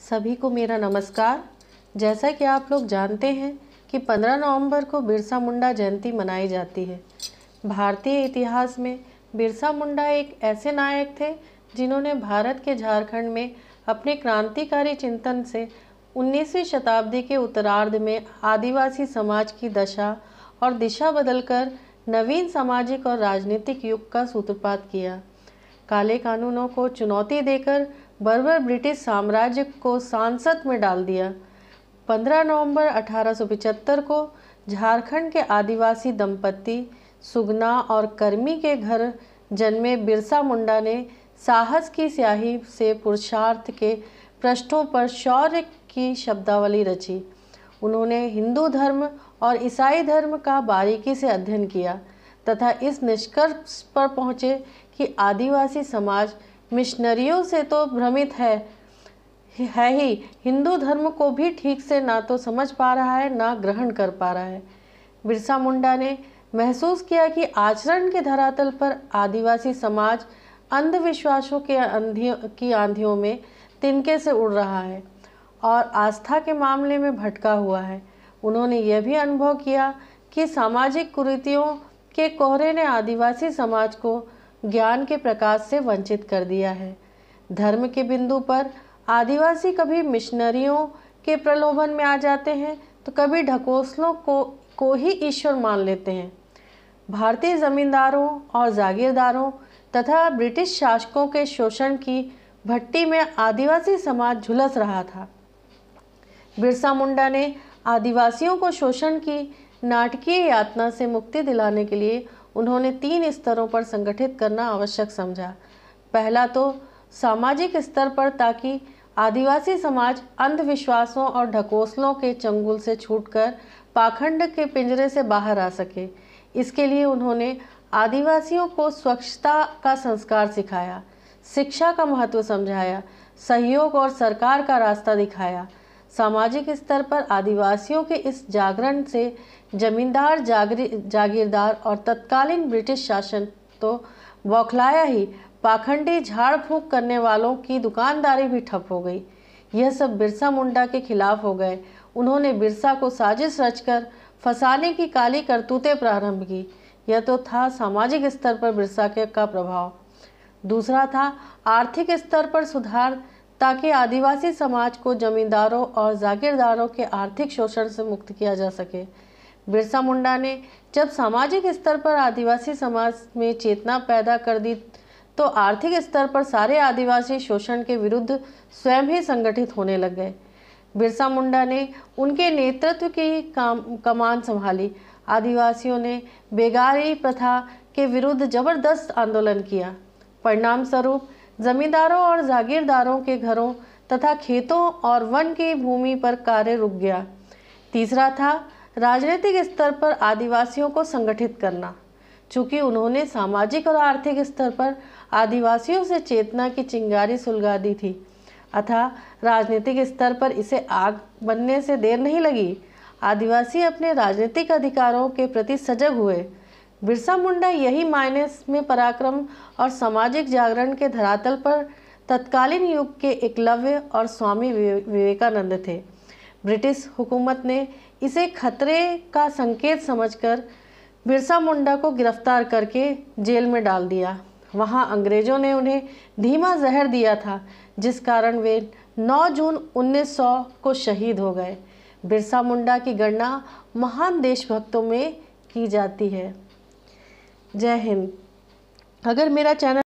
सभी को मेरा नमस्कार। जैसा कि आप लोग जानते हैं कि 15 नवंबर को बिरसा मुंडा जयंती मनाई जाती है। भारतीय इतिहास में बिरसा मुंडा एक ऐसे नायक थे जिन्होंने भारत के झारखंड में अपने क्रांतिकारी चिंतन से 19वीं शताब्दी के उत्तरार्ध में आदिवासी समाज की दशा और दिशा बदलकर नवीन सामाजिक और राजनीतिक युग का सूत्रपात किया। काले कानूनों को चुनौती देकर बर्बर ब्रिटिश साम्राज्य को सांसत में डाल दिया। 15 नवंबर 1875 को झारखंड के आदिवासी दंपति सुगना और कर्मी के घर जन्मे बिरसा मुंडा ने साहस की स्याही से पुरुषार्थ के पृष्ठों पर शौर्य की शब्दावली रची। उन्होंने हिंदू धर्म और ईसाई धर्म का बारीकी से अध्ययन किया तथा इस निष्कर्ष पर पहुँचे कि आदिवासी समाज मिशनरियों से तो भ्रमित है ही, हिंदू धर्म को भी ठीक से ना तो समझ पा रहा है ना ग्रहण कर पा रहा है। बिरसा मुंडा ने महसूस किया कि आचरण के धरातल पर आदिवासी समाज अंधविश्वासों की आंधियों में तिनके से उड़ रहा है और आस्था के मामले में भटका हुआ है। उन्होंने यह भी अनुभव किया कि सामाजिक कुरीतियों के कोहरे ने आदिवासी समाज को ज्ञान के प्रकाश से वंचित कर दिया है। धर्म के बिंदु पर आदिवासी कभी मिशनरियों के प्रलोभन में आ जाते हैं तो कभी ढकोसलों को ही ईश्वर मान लेते हैं। भारतीय जमींदारों और जागीरदारों तथा ब्रिटिश शासकों के शोषण की भट्टी में आदिवासी समाज झुलस रहा था। बिरसा मुंडा ने आदिवासियों को शोषण की नाटकीय यातना से मुक्ति दिलाने के लिए उन्होंने 3 स्तरों पर संगठित करना आवश्यक समझा। पहला तो सामाजिक स्तर पर, ताकि आदिवासी समाज अंधविश्वासों और ढकोसलों के चंगुल से छूटकर पाखंड के पिंजरे से बाहर आ सके। इसके लिए उन्होंने आदिवासियों को स्वच्छता का संस्कार सिखाया, शिक्षा का महत्व समझाया, सहयोग और सरकार का रास्ता दिखाया। सामाजिक स्तर पर आदिवासियों के इस जागरण से जमींदार, जागीरदार और तत्कालीन ब्रिटिश शासन तो बौखलाया ही, पाखंडी झाड़ फूंक करने वालों की दुकानदारी भी ठप हो गई। यह सब बिरसा मुंडा के खिलाफ हो गए। उन्होंने बिरसा को साजिश रचकर फंसाने की काली करतूतें प्रारंभ की। यह तो था सामाजिक स्तर पर बिरसा का प्रभाव। दूसरा था आर्थिक स्तर पर सुधार, ताकि आदिवासी समाज को जमींदारों और जागीरदारों के आर्थिक शोषण से मुक्त किया जा सके। बिरसा मुंडा ने जब सामाजिक स्तर पर आदिवासी समाज में चेतना पैदा कर दी तो आर्थिक स्तर पर सारे आदिवासी शोषण के विरुद्ध स्वयं ही संगठित होने लग गए। बिरसा मुंडा ने उनके नेतृत्व की कमान संभाली। आदिवासियों ने बेगारी प्रथा के विरुद्ध जबरदस्त आंदोलन किया। परिणाम स्वरूप जमींदारों और जागीरदारों के घरों तथा खेतों और वन की भूमि पर कार्य रुक गया। तीसरा था राजनीतिक स्तर पर आदिवासियों को संगठित करना। चूँकि उन्होंने सामाजिक और आर्थिक स्तर पर आदिवासियों से चेतना की चिंगारी सुलगा दी थी, अतः राजनीतिक स्तर पर इसे आग बनने से देर नहीं लगी। आदिवासी अपने राजनीतिक अधिकारों के प्रति सजग हुए। बिरसा मुंडा यही मायने में पराक्रम और सामाजिक जागरण के धरातल पर तत्कालीन युग के एकलव्य और स्वामी विवेकानंद थे। ब्रिटिश हुकूमत ने इसे खतरे का संकेत समझकर बिरसा मुंडा को गिरफ्तार करके जेल में डाल दिया। वहां अंग्रेजों ने उन्हें धीमा जहर दिया था, जिस कारण वे 9 जून 1900 को शहीद हो गए। बिरसा मुंडा की गणना महान देशभक्तों में की जाती है। जय हिंद। अगर मेरा चैनल